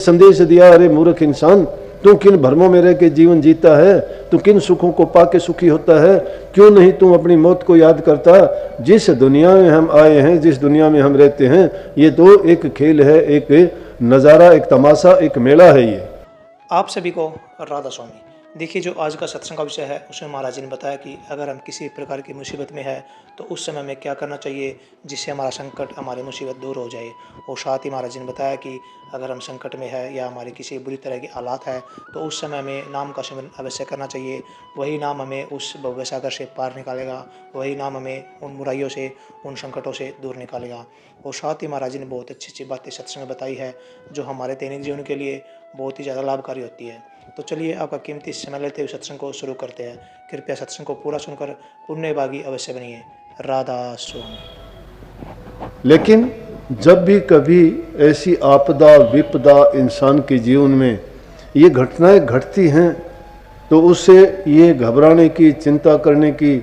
संदेश दिया, अरे मूर्ख इंसान, तू किन भ्रमों में रह के जीवन जीता है, तू किन सुखों को पाके सुखी होता है, क्यों नहीं तू अपनी मौत को याद करता। जिस दुनिया में हम आए हैं, जिस दुनिया में हम रहते हैं, ये तो एक खेल है, एक नज़ारा, एक तमाशा, एक मेला है। ये आप सभी को राधा स्वामी। देखिए, जो आज का सत्संग का विषय है उसमें महाराज जी ने बताया कि अगर हम किसी प्रकार की मुसीबत में है तो उस समय में क्या करना चाहिए जिससे हमारा संकट, हमारी मुसीबत दूर हो जाए। और साथ ही महाराज जी ने बताया कि अगर हम संकट में है या हमारी किसी बुरी तरह की हालात है तो उस समय में नाम का सिमरन अवश्य करना चाहिए। वही नाम हमें उस भवसागर सागर से पार निकालेगा, वही नाम हमें उन बुराइयों से, उन संकटों से दूर निकालेगा। और साथ ही महाराज जी ने बहुत अच्छी अच्छी बातें सत्संग में बताई है जो हमारे दैनिक जीवन के लिए बहुत ही ज़्यादा लाभकारी होती है। तो चलिए, आपका कीमती समय लेते हुए सत्संग को शुरू करते हैं। कृपया सत्संग को पूरा सुनकर पुण्यभागी अवश्य बनिए। राधा स्वामी। लेकिन जब भी कभी ऐसी आपदा विपदा इंसान के जीवन में ये घटनाएं घटती हैं तो उससे ये घबराने की, चिंता करने की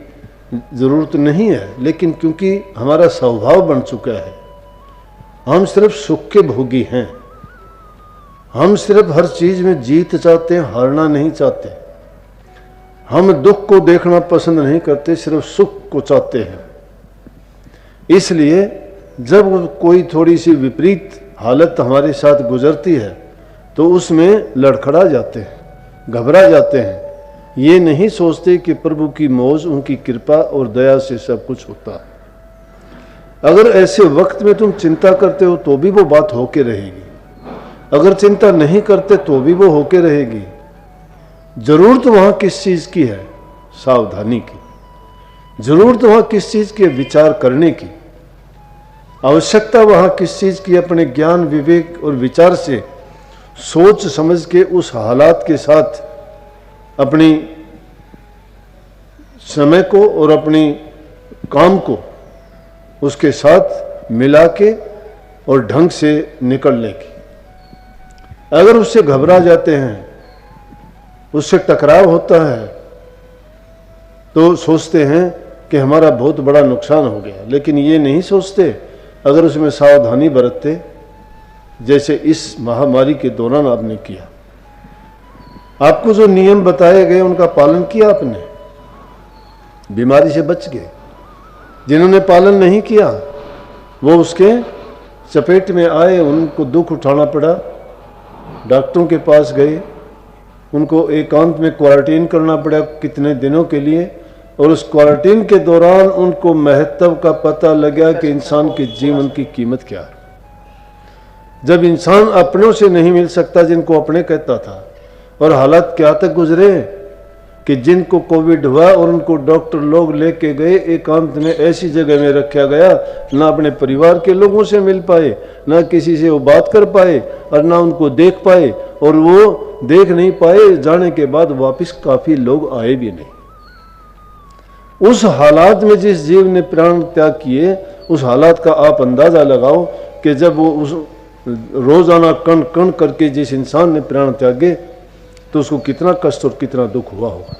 ज़रूरत नहीं है। लेकिन क्योंकि हमारा स्वभाव बन चुका है, हम सिर्फ सुख के भोगी हैं, हम सिर्फ हर चीज़ में जीत चाहते हैं, हारना नहीं चाहते। हम दुख को देखना पसंद नहीं करते, सिर्फ सुख को चाहते हैं। इसलिए जब कोई थोड़ी सी विपरीत हालत हमारे साथ गुजरती है तो उसमें लड़खड़ा जाते हैं, घबरा जाते हैं। ये नहीं सोचते कि प्रभु की मौज, उनकी कृपा और दया से सब कुछ होता है। अगर ऐसे वक्त में तुम चिंता करते हो तो भी वो बात होके रहेगी, अगर चिंता नहीं करते तो भी वो होके रहेगी। जरूरत वहां किस चीज की है? सावधानी की। जरूरत वहां किस चीज की है? विचार करने की। आवश्यकता वहां किस चीज की? अपने ज्ञान, विवेक और विचार से सोच समझ के उस हालात के साथ अपनी समय को और अपनी काम को उसके साथ मिला के और ढंग से निकलने की। अगर उससे घबरा जाते हैं, उससे टकराव होता है तो सोचते हैं कि हमारा बहुत बड़ा नुकसान हो गया। लेकिन ये नहीं सोचते, अगर उसमें सावधानी बरतते जैसे इस महामारी के दौरान आपने किया, आपको जो नियम बताए गए उनका पालन किया आपने, बीमारी से बच गए। जिन्होंने पालन नहीं किया वो उसके चपेट में आए, उनको दुख उठाना पड़ा, डॉक्टरों के पास गए, उनको एकांत में क्वारंटीन करना पड़ा कितने दिनों के लिए। और उस क्वारंटीन के दौरान उनको महत्व का पता लगा कि इंसान के जीवन की कीमत क्या है। जब इंसान अपनों से नहीं मिल सकता जिनको अपने कहता था, और हालात क्या तक गुजरे कि जिनको कोविड हुआ और उनको डॉक्टर लोग लेके गए, एकांत में ऐसी जगह में रखा गया, ना अपने परिवार के लोगों से मिल पाए, ना किसी से वो बात कर पाए और ना उनको देख पाए। और वो देख नहीं पाए, जाने के बाद वापस काफी लोग आए भी नहीं। उस हालात में जिस जीव ने प्राण त्याग किए, उस हालात का आप अंदाजा लगाओ कि जब वो उस रोजाना कण कण करके जिस इंसान ने प्राण त्यागे तो उसको कितना कष्ट और कितना दुख हुआ होगा।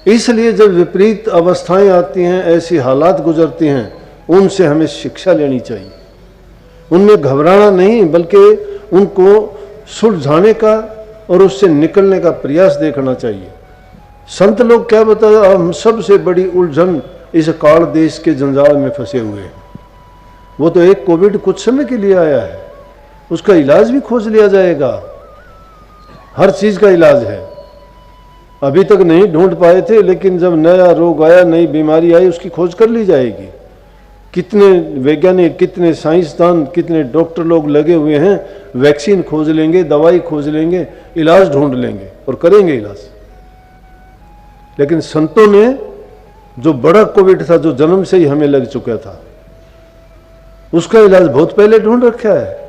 इसलिए जब विपरीत अवस्थाएं आती हैं, ऐसी हालात गुजरती हैं, उनसे हमें शिक्षा लेनी चाहिए। उनमें घबराना नहीं, बल्कि उनको सुलझाने का और उससे निकलने का प्रयास देखना चाहिए। संत लोग क्या बताया, हम सबसे बड़ी उलझन इस काल देश के जंजाल में फंसे हुए हैं। वो तो एक कोविड कुछ समय के लिए आया है, उसका इलाज भी खोज लिया जाएगा। हर चीज का इलाज है, अभी तक नहीं ढूंढ पाए थे, लेकिन जब नया रोग आया, नई बीमारी आई, उसकी खोज कर ली जाएगी। कितने वैज्ञानिक, कितने साइंसदान, कितने डॉक्टर लोग लगे हुए हैं, वैक्सीन खोज लेंगे, दवाई खोज लेंगे, इलाज ढूंढ लेंगे और करेंगे इलाज। लेकिन संतों ने जो बड़ा कोविड था, जो जन्म से ही हमें लग चुका था, उसका इलाज बहुत पहले ढूंढ रखा है,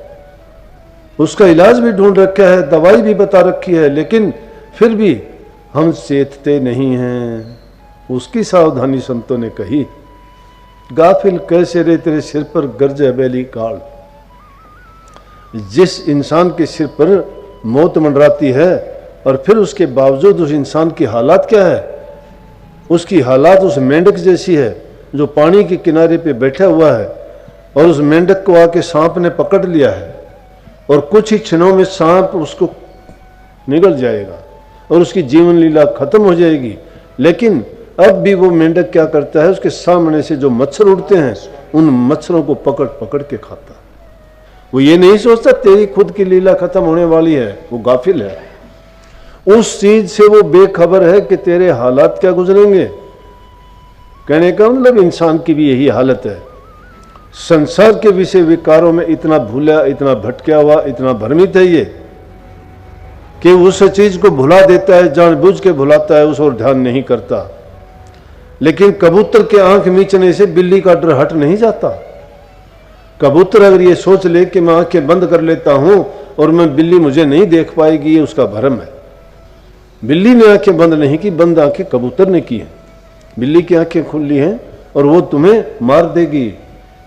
उसका इलाज भी ढूंढ रखा है, दवाई भी बता रखी है। लेकिन फिर भी हम चेतते नहीं हैं। उसकी सावधानी संतों ने कही, गाफिल कैसे रे तेरे सिर पर गरजे बैली काल। जिस इंसान के सिर पर मौत मंडराती है और फिर उसके बावजूद उस इंसान की हालात क्या है, उसकी हालात उस मेंढक जैसी है जो पानी के किनारे पे बैठा हुआ है और उस मेंढक को आके सांप ने पकड़ लिया है और कुछ ही क्षणों में सांप उसको निगल जाएगा और उसकी जीवन लीला खत्म हो जाएगी। लेकिन अब भी वो मेंढक क्या करता है, उसके सामने से जो मच्छर उड़ते हैं उन मच्छरों को पकड़ पकड़ के खाता है। वो ये नहीं सोचता तेरी खुद की लीला खत्म होने वाली है, वो गाफिल है। उस चीज से वो बेखबर है कि तेरे हालात क्या गुजरेंगे। कहने का मतलब इंसान की भी यही हालत है। संसार के विषय विकारों में इतना भूला, इतना भटका हुआ, इतना भ्रमित है ये कि उस चीज को भुला देता है, जानबूझ के भुलाता है, उस ओर ध्यान नहीं करता। लेकिन कबूतर के आंख मीचने से बिल्ली का डर हट नहीं जाता। कबूतर अगर ये सोच ले कि मैं आंखें बंद कर लेता हूं और मैं बिल्ली मुझे नहीं देख पाएगी, ये उसका भ्रम है। बिल्ली ने आंखें बंद नहीं की, बंद आंखें कबूतर ने की हैं। बिल्ली की आंखें खुली हैं और वो तुम्हें मार देगी।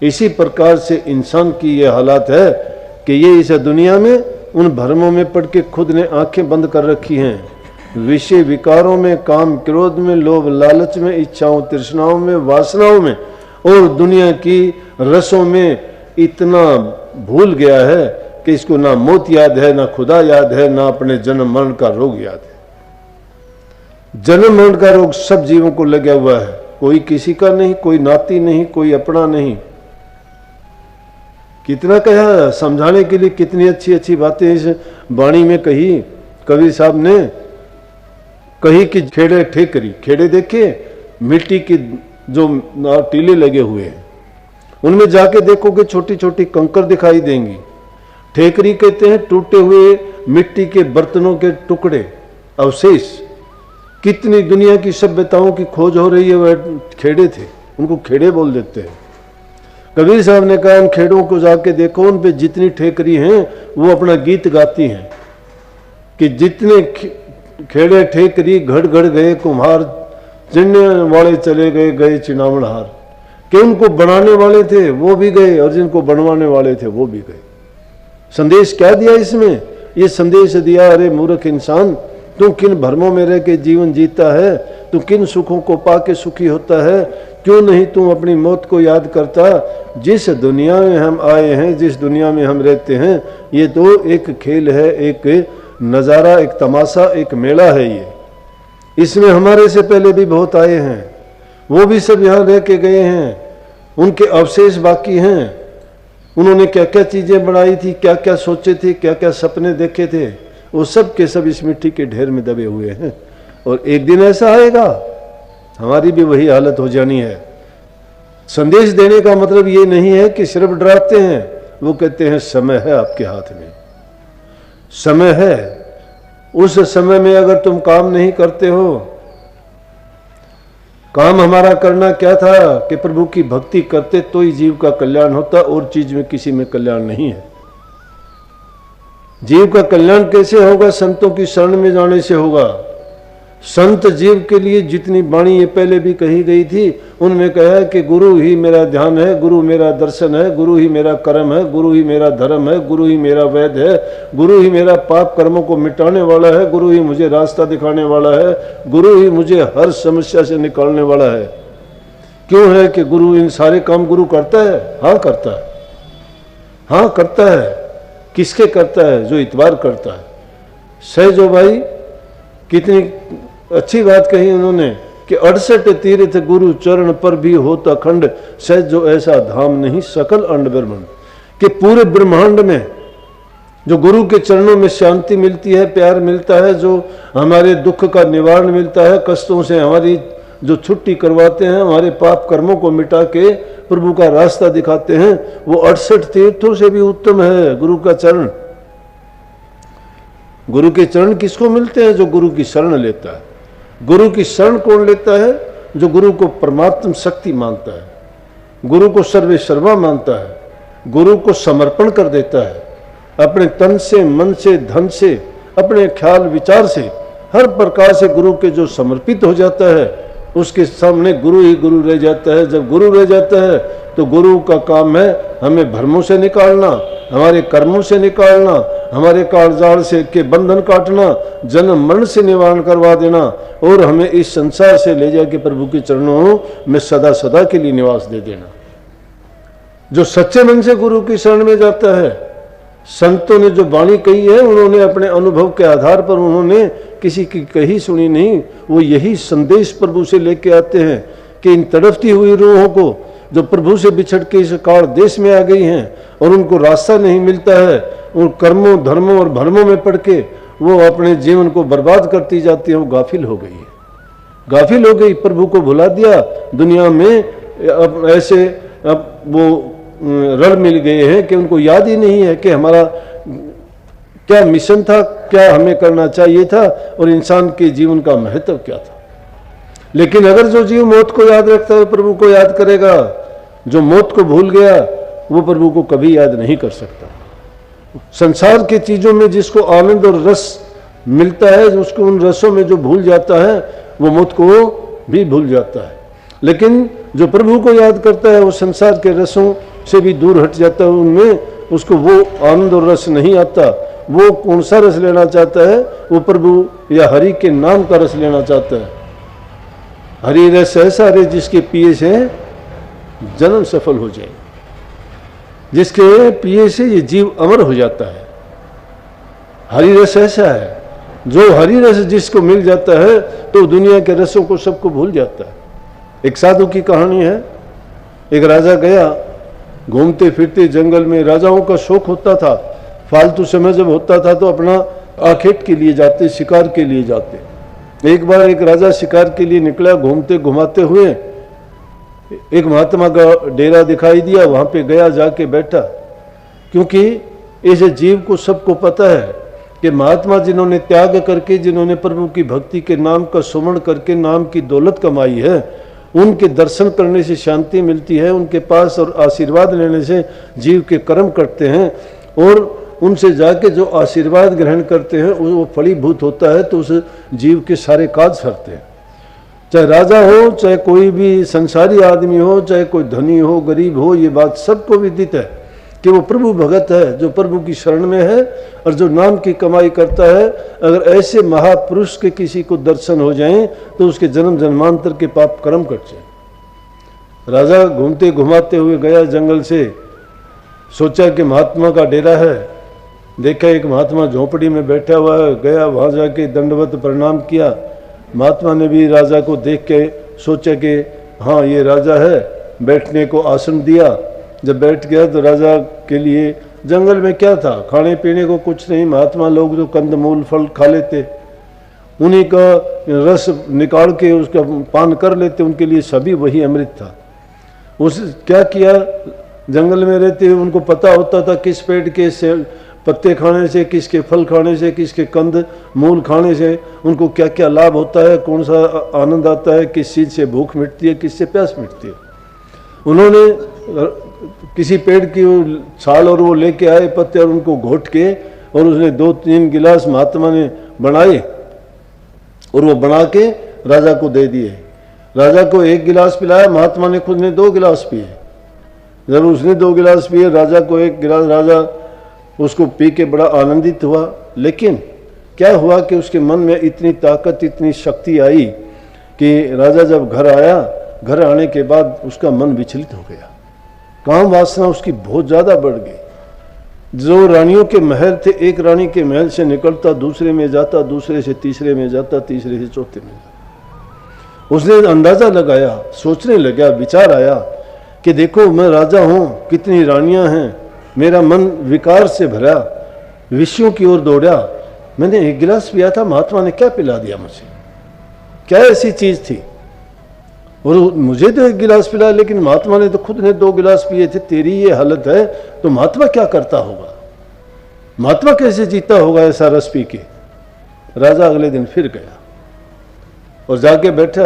इसी प्रकार से इंसान की ये हालत है कि ये इस दुनिया में उन भ्रमों में पड़ के खुद ने आंखें बंद कर रखी हैं। विषय विकारों में, काम क्रोध में, लोभ लालच में, इच्छाओं तृष्णाओं में, वासनाओं में और दुनिया की रसों में इतना भूल गया है कि इसको ना मौत याद है, ना खुदा याद है, ना अपने जन्म मरण का रोग याद है। जन्म मरण का रोग सब जीवों को लगा हुआ है, कोई किसी का नहीं, कोई नाती नहीं, कोई अपना नहीं। कितना कहा समझाने के लिए, कितनी अच्छी अच्छी बातें इस वाणी में कही। कबीर साहब ने कही कि खेड़े ठेकरी, खेड़े देखे मिट्टी की जो टीले लगे हुए हैं, उनमें जाके देखोगे छोटी छोटी कंकर दिखाई देंगी। ठेकरी कहते हैं टूटे हुए मिट्टी के बर्तनों के टुकड़े, अवशेष। कितनी दुनिया की सभ्यताओं की खोज हो रही है, वह खेड़े थे, उनको खेड़े बोल देते हैं। कबीर साहब ने कहा उन खेड़ों को जाके देखो, उन पे जितनी ठेकरी हैं वो अपना गीत गाती हैं कि जितने खेड़े ठेकरी घड़ घड़ गए कुम्हार, चिन्ने वाले चले गए गए चिनावनहार। कि उनको बनाने वाले थे वो भी गए और जिनको बनवाने वाले थे वो भी गए। संदेश क्या दिया इसमें? ये संदेश दिया, अरे मूर्ख इंसान, तू किन भ्रमों में रह के जीवन जीता है, तू किन सुखों को पाके सुखी होता है, क्यों नहीं तू अपनी मौत को याद करता। जिस दुनिया में हम आए हैं, जिस दुनिया में हम रहते हैं, ये तो एक खेल है, एक नज़ारा, एक तमाशा, एक मेला है। ये इसमें हमारे से पहले भी बहुत आए हैं, वो भी सब यहाँ रह के गए हैं, उनके अवशेष बाकी हैं। उन्होंने क्या क्या चीज़ें बनाई थी, क्या क्या सोचे थे, क्या क्या सपने देखे थे, वो सब के सब इस मिट्टी के ढेर में दबे हुए हैं। और एक दिन ऐसा आएगा हमारी भी वही हालत हो जानी है। संदेश देने का मतलब ये नहीं है कि सिर्फ डराते हैं, वो कहते हैं समय है आपके हाथ में, समय है। उस समय में अगर तुम काम नहीं करते हो, काम हमारा करना क्या था कि प्रभु की भक्ति करते तो ही जीव का कल्याण होता, और चीज में किसी में कल्याण नहीं है। जीव का कल्याण कैसे होगा? संतों की शरण में जाने से होगा। संत जीव के लिए जितनी वाणी ये पहले भी कही गई थी, उनमें कहा है कि गुरु ही मेरा ध्यान है, गुरु मेरा दर्शन है, गुरु ही मेरा कर्म है, गुरु ही मेरा धर्म है, गुरु ही मेरा वैद है, गुरु ही मेरा पाप कर्मों को मिटाने वाला है, गुरु ही मुझे रास्ता दिखाने वाला है, गुरु ही मुझे हर समस्या से निकालने वाला है। क्यों है कि गुरु इन सारे काम गुरु करता है? हाँ करता है, हाँ करता है। किसके करता है? जो इतबार करता है। सहजो भाई कितनी अच्छी बात कही उन्होंने कि 68 तीर्थ गुरु चरण पर भी होता खंड, सहज जो ऐसा धाम नहीं सकल अंड ब्रह्मांड। कि पूरे ब्रह्मांड में जो गुरु के चरणों में शांति मिलती है, प्यार मिलता है, जो हमारे दुख का निवारण मिलता है, कष्टों से हमारी जो छुट्टी करवाते हैं, हमारे पाप कर्मों को मिटा के प्रभु का रास्ता दिखाते हैं, वो 68 तीर्थों से भी उत्तम है गुरु का चरण। गुरु के चरण किसको मिलते हैं? जो गुरु की शरण लेता है। गुरु की शरण कौन लेता है? जो गुरु को परमात्म शक्ति मानता है, गुरु को सर्वे सर्वा मानता है, गुरु को समर्पण कर देता है, अपने तन से, मन से, धन से, अपने ख्याल विचार से, हर प्रकार से गुरु के जो समर्पित हो जाता है, उसके सामने गुरु ही गुरु रह जाता है। जब गुरु रह जाता है तो गुरु का काम है हमें भ्रमों से निकालना, हमारे कर्मों से निकालना, हमारे कालजाल से के बंधन काटना, जन्म मरण से निवारण करवा देना, और हमें इस संसार से ले जाके प्रभु के चरणों में सदा सदा के लिए निवास दे देना। जो सच्चे मन से गुरु की शरण में जाता है, संतों ने जो वाणी कही है उन्होंने अपने अनुभव के आधार पर, उन्होंने किसी की कही सुनी नहीं, वो यही संदेश प्रभु से लेके आते हैं कि इन तड़पती हुई रूहों को जो प्रभु से बिछड़ के इस काल देश में आ गई हैं और उनको रास्ता नहीं मिलता है, उन कर्मों धर्मों और भरमों में पड़ के वो अपने जीवन को बर्बाद करती जाती है, वो गाफिल हो गई है, गाफिल हो गई, प्रभु को भुला दिया। दुनिया में अब ऐसे अब वो रड़ मिल गए हैं कि उनको याद ही नहीं है कि हमारा क्या मिशन था, क्या हमें करना चाहिए था और इंसान के जीवन का महत्व क्या था। लेकिन अगर जो जीव मौत को याद रखता है प्रभु को याद करेगा, जो मौत को भूल गया वो प्रभु को कभी याद नहीं कर सकता। संसार की चीजों में जिसको आनंद और रस मिलता है, उसको उन रसों में जो भूल जाता है वो मौत को भी भूल जाता है। लेकिन जो प्रभु को याद करता है वो संसार के रसों से भी दूर हट जाता है, उनमें उसको वो आनंद और रस नहीं आता। वो कौन सा रस लेना चाहता है? वो प्रभु या हरि के नाम का रस लेना चाहता है। हरि रस ऐसा रे जिसके पिए से जन्म सफल हो जाए, जिसके पिए से ये जीव अमर हो जाता है। हरि रस ऐसा है, जो हरि रस जिसको मिल जाता है तो दुनिया के रसों को सबको भूल जाता है। एक साधु की कहानी है। एक राजा गया, घूमते फिरते जंगल में, राजाओं का शौक होता था, फालतू समय जब होता था तो अपना आखेट के लिए जाते, शिकार के लिए जाते। एक बार एक राजा शिकार के लिए निकला, घूमते घुमाते हुए एक महात्मा का डेरा दिखाई दिया, वहां पे गया, जाके बैठा। क्योंकि इस जीव को सबको पता है कि महात्मा जिन्होंने त्याग करके, जिन्होंने प्रभु की भक्ति के नाम का सुमरण करके नाम की दौलत कमाई है, उनके दर्शन करने से शांति मिलती है, उनके पास और आशीर्वाद लेने से जीव के कर्म करते हैं और उनसे जाके जो आशीर्वाद ग्रहण करते हैं वो फलीभूत होता है, तो उस जीव के सारे काज सरते हैं। चाहे राजा हो, चाहे कोई भी संसारी आदमी हो, चाहे कोई धनी हो, गरीब हो, ये बात सबको विदित है कि वो प्रभु भगत है, जो प्रभु की शरण में है और जो नाम की कमाई करता है। अगर ऐसे महापुरुष के किसी को दर्शन हो जाएं तो उसके जन्म जन्मांतर के पाप कर्म कट जाए। राजा घूमते घुमाते हुए गया जंगल से, सोचा कि महात्मा का डेरा है। देखा एक महात्मा झोपड़ी में बैठा हुआ है, गया वहां जाके दंडवत प्रणाम किया। महात्मा ने भी राजा को देख के सोचा कि हाँ ये राजा है, बैठने को आसन दिया। जब बैठ गया तो राजा के लिए जंगल में क्या था, खाने पीने को कुछ नहीं। महात्मा लोग जो कंदमूल फल खा लेते, उन्हीं का रस निकाल के उसका पान कर लेते, उनके लिए सभी वही अमृत था। उस क्या किया, जंगल में रहते हुए उनको पता होता था किस पेड़ के से पत्ते खाने से, किसके फल खाने से, किसके कंद मूल खाने से उनको क्या क्या लाभ होता है, कौन सा आनंद आता है, किस चीज़ से भूख मिटती है, किससे प्यास मिटती है। उन्होंने किसी पेड़ की छाल और वो लेके आए पत्ते और उनको घोट के और उसने 2-3 गिलास महात्मा ने बनाए और वो बना के राजा को दे दिए। राजा को 1 गिलास पिलाया, महात्मा ने खुद ने 2 गिलास पिए। जब उसने 2 गिलास पिए, राजा को 1 गिलास, राजा उसको पी के बड़ा आनंदित हुआ। लेकिन क्या हुआ कि उसके मन में इतनी ताकत, इतनी शक्ति आई कि राजा जब घर आया, घर आने के बाद उसका मन विचलित हो गया, काम वासना उसकी बहुत ज़्यादा बढ़ गई। जो रानियों के महल थे, एक रानी के महल से निकलता दूसरे में जाता, दूसरे से तीसरे में जाता, तीसरे से चौथे में जाता। उसने अंदाज़ा लगाया, सोचने लगा, विचार आया कि देखो मैं राजा हूँ, कितनी रानियाँ हैं, मेरा मन विकार से भरा, विषयों की ओर दौड़ा। मैंने 1 गिलास पिया था, महात्मा ने क्या पिला दिया मुझे, क्या ऐसी चीज़ थी? और मुझे तो 1 गिलास पिला, लेकिन महात्मा ने तो खुद ने 2 गिलास पिए थे। तेरी ये हालत है तो महात्मा क्या करता होगा, महात्मा कैसे जीता होगा ऐसा रस पी के? राजा अगले दिन फिर गया और जाके बैठा।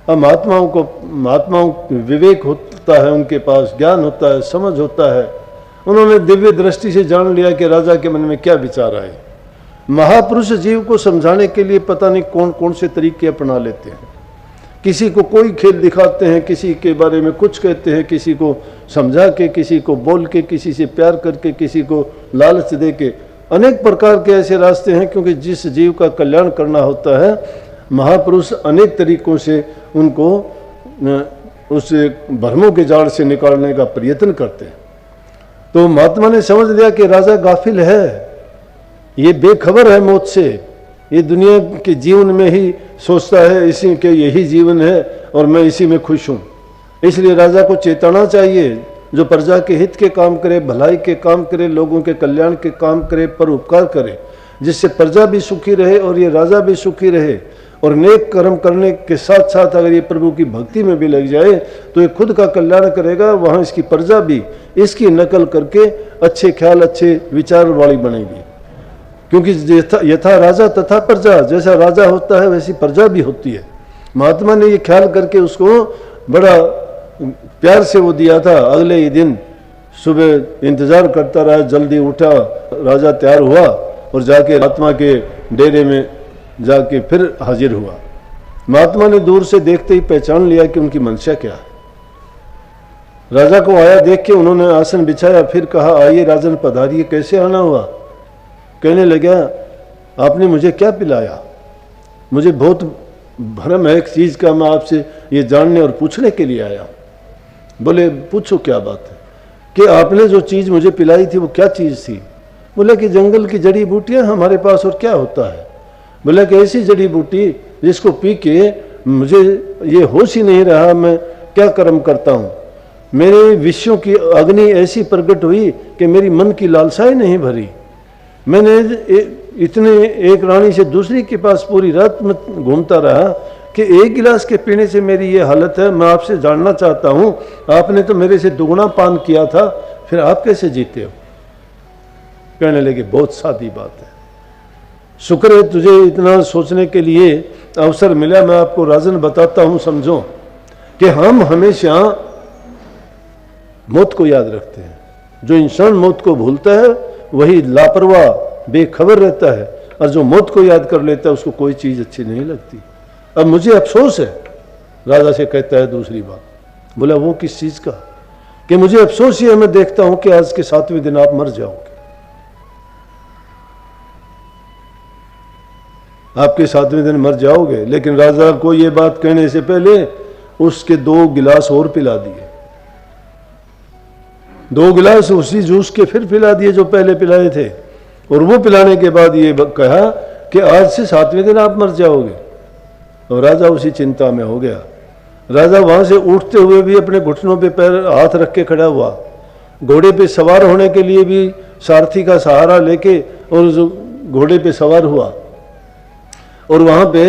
अब महात्माओं विवेक होता है, उनके पास ज्ञान होता है, समझ होता है। उन्होंने दिव्य दृष्टि से जान लिया कि राजा के मन में क्या विचार आए। महापुरुष जीव को समझाने के लिए पता नहीं कौन कौन से तरीके अपना लेते हैं। किसी को कोई खेल दिखाते हैं, किसी के बारे में कुछ कहते हैं, किसी को समझा के, किसी को बोल के, किसी से प्यार करके, किसी को लालच दे के, अनेक प्रकार के ऐसे रास्ते हैं। क्योंकि जिस जीव का कल्याण करना होता है, महापुरुष अनेक तरीकों से उनको उस भ्रमों के जाल से निकालने का प्रयत्न करते हैं। तो महात्मा ने समझ लिया कि राजा गाफिल है, ये बेखबर है मौत से, ये दुनिया के जीवन में ही सोचता है इसी के यही जीवन है और मैं इसी में खुश हूँ। इसलिए राजा को चेताना चाहिए, जो प्रजा के हित के काम करे, भलाई के काम करे, लोगों के कल्याण के काम करे, परोपकार करे, जिससे प्रजा भी सुखी रहे और ये राजा भी सुखी रहे। और नेक कर्म करने के साथ साथ अगर ये प्रभु की भक्ति में भी लग जाए तो ये खुद का कल्याण करेगा, वहाँ इसकी प्रजा भी इसकी नकल करके अच्छे ख्याल अच्छे विचार वाली बनेगी। क्योंकि यथा राजा तथा प्रजा, जैसा राजा होता है वैसी प्रजा भी होती है। महात्मा ने ये ख्याल करके उसको बड़ा प्यार से वो दिया था। अगले ही दिन सुबह इंतजार करता रहा, जल्दी उठा, राजा तैयार हुआ और जाके महात्मा के डेरे में जाके फिर हाजिर हुआ। महात्मा ने दूर से देखते ही पहचान लिया कि उनकी मंशा क्या है। राजा को आया देख के उन्होंने आसन बिछाया, फिर कहा आइए राजन पधारिए, कैसे आना हुआ। कहने लगा आपने मुझे क्या पिलाया, मुझे बहुत भ्रम है एक चीज का, मैं आपसे ये जानने और पूछने के लिए आया। बोले पूछो क्या बात है, कि आपने जो चीज मुझे पिलाई थी वो क्या चीज थी। बोले कि जंगल की जड़ी बूटियां हमारे पास, और क्या होता है। बोले कि ऐसी जड़ी बूटी जिसको पी के मुझे ये होश ही नहीं रहा मैं क्या कर्म करता हूँ। मेरे विषयों की अग्नि ऐसी प्रकट हुई कि मेरी मन की लालसाएं नहीं भरी। मैंने इतने एक रानी से दूसरी के पास पूरी रात में घूमता रहा कि एक गिलास के पीने से मेरी ये हालत है। मैं आपसे जानना चाहता हूँ, आपने तो मेरे से दुगना पान किया था, फिर आप कैसे जीते हो। कहने लगे बहुत सादी बात है, शुक्र है तुझे इतना सोचने के लिए अवसर मिला। मैं आपको राजन बताता हूँ, समझो कि हम हमेशा मौत को याद रखते हैं। जो इंसान मौत को भूलता है वही लापरवाह बेखबर रहता है, और जो मौत को याद कर लेता है उसको कोई चीज अच्छी नहीं लगती। अब मुझे अफसोस है, राजा से कहता है दूसरी बात। बोला वो किस चीज का, कि मुझे अफसोस ही है, मैं देखता हूं कि आज के 7वें दिन आप मर जाओगे। आपके 7वें दिन मर जाओगे। लेकिन राजा को ये बात कहने से पहले उसके 2 गिलास और पिला दिए, 2 गिलास उसी जूस के फिर पिला दिए जो पहले पिलाए थे। और वो पिलाने के बाद ये कहा कि आज से 7वें दिन आप मर जाओगे। और राजा उसी चिंता में हो गया। राजा वहां से उठते हुए भी अपने घुटनों पे पैर हाथ रख के खड़ा हुआ, घोड़े पे सवार होने के लिए भी सारथी का सहारा लेके और घोड़े पे सवार हुआ। और वहां पे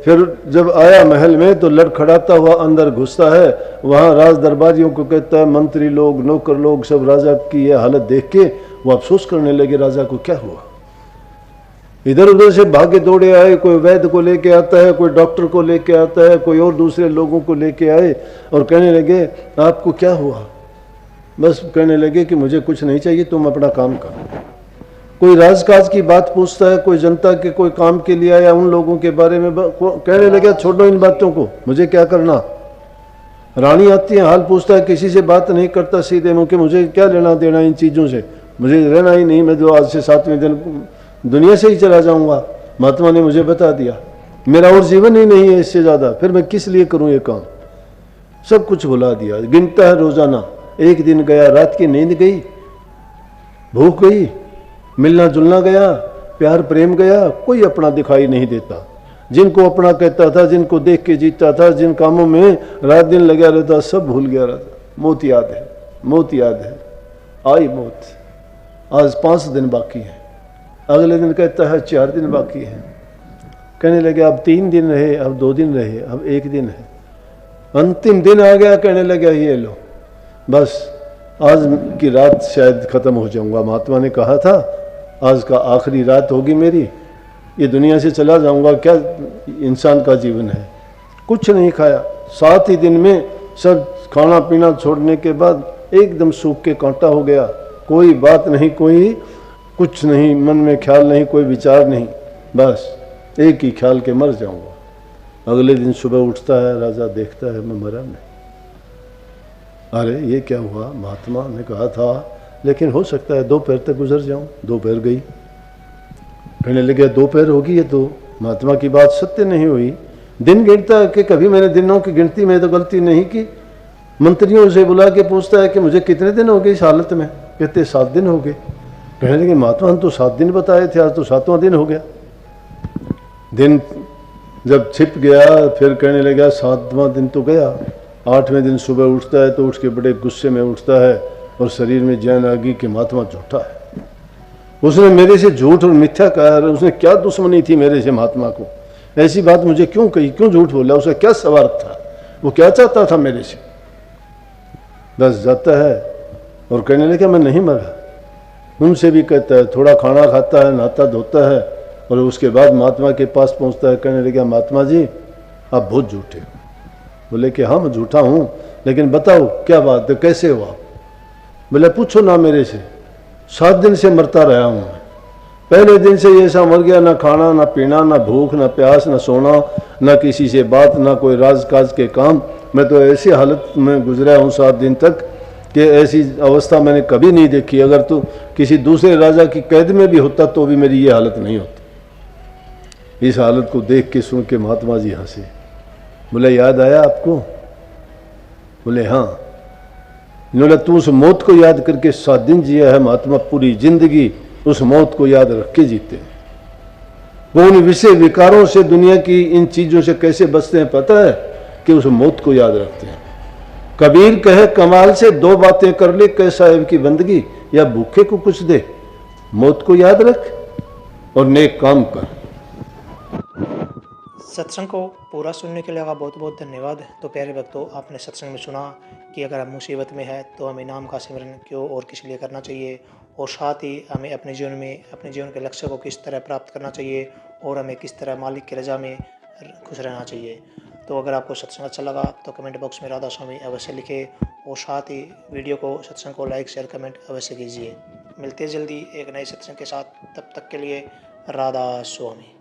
फिर जब आया महल में तो लड़खड़ाता हुआ अंदर घुसता है। वहां राज दरबारियों को कहता है, मंत्री लोग नौकर लोग सब राजा की यह हालत देख के वो अफसोस करने लगे, राजा को क्या हुआ। इधर उधर से भागे दौड़े आए, कोई वैद्य को लेके आता है, कोई डॉक्टर को लेके आता है, कोई और दूसरे लोगों को लेके आए और कहने लगे आपको क्या हुआ। बस कहने लगे कि मुझे कुछ नहीं चाहिए, तुम अपना काम करो। कोई राजकाज की बात पूछता है, कोई जनता के कोई काम के लिए आया उन लोगों के बारे में कहने लगे छोड़ो इन बातों को, मुझे क्या करना। रानी आती है, हाल पूछता है, किसी से बात नहीं करता सीधे मुंह के, मुझे क्या लेना देना इन चीज़ों से, मुझे रहना ही नहीं, मैं जो आज से 7वें दिन दुनिया से ही चला जाऊंगा। महात्मा ने मुझे बता दिया मेरा और जीवन ही नहीं है इससे ज़्यादा, फिर मैं किस लिए करूं ये काम। सब कुछ भुला दिया। गिनता है रोजाना, एक दिन गया, रात की नींद गई, भूख गई, मिलना जुलना गया, प्यार प्रेम गया, कोई अपना दिखाई नहीं देता। जिनको अपना कहता था, जिनको देख के जीता था, जिन कामों में रात दिन लगा रहता, सब भूल गया रहता। मौत याद है, मौत याद है, आई मौत। आज 5 दिन बाकी है, अगले दिन कहता है 4 दिन बाकी है। कहने लगे अब 3 दिन रहे, अब 2 दिन रहे, अब 1 दिन है, अंतिम दिन आ गया। कहने लगा ये लो बस आज की रात शायद खत्म हो जाऊंगा। महात्मा ने कहा था आज का आखिरी रात होगी मेरी, ये दुनिया से चला जाऊंगा। क्या इंसान का जीवन है, कुछ नहीं खाया। 7 ही दिन में सब खाना पीना छोड़ने के बाद एकदम सूख के कांटा हो गया। कोई बात नहीं, कोई कुछ नहीं, मन में ख्याल नहीं, कोई विचार नहीं, बस एक ही ख्याल के मर जाऊंगा। अगले दिन सुबह उठता है, राजा देखता है मैं मरा नहीं। अरे ये क्या हुआ। महात्मा ने कहा था लेकिन हो सकता है दोपहर तक गुजर जाऊं। दोपहर गई, कहने लगे दोपहर होगी, ये तो महात्मा की बात सत्य नहीं हुई। दिन गिनता है कि कभी मैंने दिनों की गिनती में तो गलती नहीं की। मंत्रियों से बुला के पूछता है कि मुझे कितने दिन हो गए इस हालत में। कहते 7 दिन हो गए। कहने लगे महात्मा हम तो 7 दिन बताए थे, आज तो 7वां दिन हो गया। दिन जब छिप गया फिर कहने लगा 7वां दिन तो गया, 8वें दिन सुबह उठता है तो उठ के बड़े गुस्से में उठता है और शरीर में जैन आ गई कि महात्मा झूठा है, उसने मेरे से झूठ और मिथ्या कहा। उसने क्या दुश्मनी थी मेरे से महात्मा को, ऐसी बात मुझे क्यों कही, क्यों झूठ बोला, उसका क्या स्वार्थ था, वो क्या चाहता था मेरे से। बस जाता है और कहने लगा मैं नहीं मरा। उनसे भी कहता है, थोड़ा खाना खाता है, नहाता धोता है और उसके बाद महात्मा के पास पहुंचता है। कहने लगा महात्मा जी आप बहुत झूठे हो। बोले कि हाँ मैं झूठा हूँ, लेकिन बताओ क्या बात है, कैसे हुआ। बोले पूछो ना मेरे से, 7 दिन से मरता रहा हूँ मैं। पहले दिन से ऐसा मर गया, ना खाना ना पीना, ना भूख ना प्यास, ना सोना, ना किसी से बात, ना कोई राजकाज के काम। मैं तो ऐसी हालत में गुजरा हूँ 7 दिन तक कि ऐसी अवस्था मैंने कभी नहीं देखी। अगर तो किसी दूसरे राजा की कैद में भी होता तो भी मेरी ये हालत नहीं होती। इस हालत को देख के सुन के महात्मा जी हंसे। बोले याद आया आपको? बोले हाँ। इन्होंने तू उस मौत को याद करके 7 दिन जिया है महात्मा, पूरी जिंदगी उस मौत को याद रख के जीते। वो उन विषय विकारों से, दुनिया की इन चीजों से कैसे बचते हैं पता है? कि उस मौत को याद रखते हैं। कबीर कहे कमाल से 2 बातें कर ले, कह साहिब की बंदगी या भूखे को कुछ दे, मौत को याद रख और नेक काम कर। सत्संग को पूरा सुनने के लिए आपका बहुत बहुत धन्यवाद। तो प्यारे भक्तों, आपने सत्संग में सुना कि अगर हम मुसीबत में है तो हमें नाम का सिमरन क्यों और किस लिए करना चाहिए, और साथ ही हमें अपने जीवन में अपने जीवन के लक्ष्य को किस तरह प्राप्त करना चाहिए और हमें किस तरह मालिक की रजा में खुश रहना चाहिए। तो अगर आपको सत्संग अच्छा लगा तो कमेंट बॉक्स में राधा स्वामी अवश्य लिखें और साथ ही वीडियो को सत्संग को लाइक शेयर कमेंट अवश्य कीजिए। मिलते हैं जल्दी एक नए सत्संग के साथ, तब तक के लिए राधा स्वामी।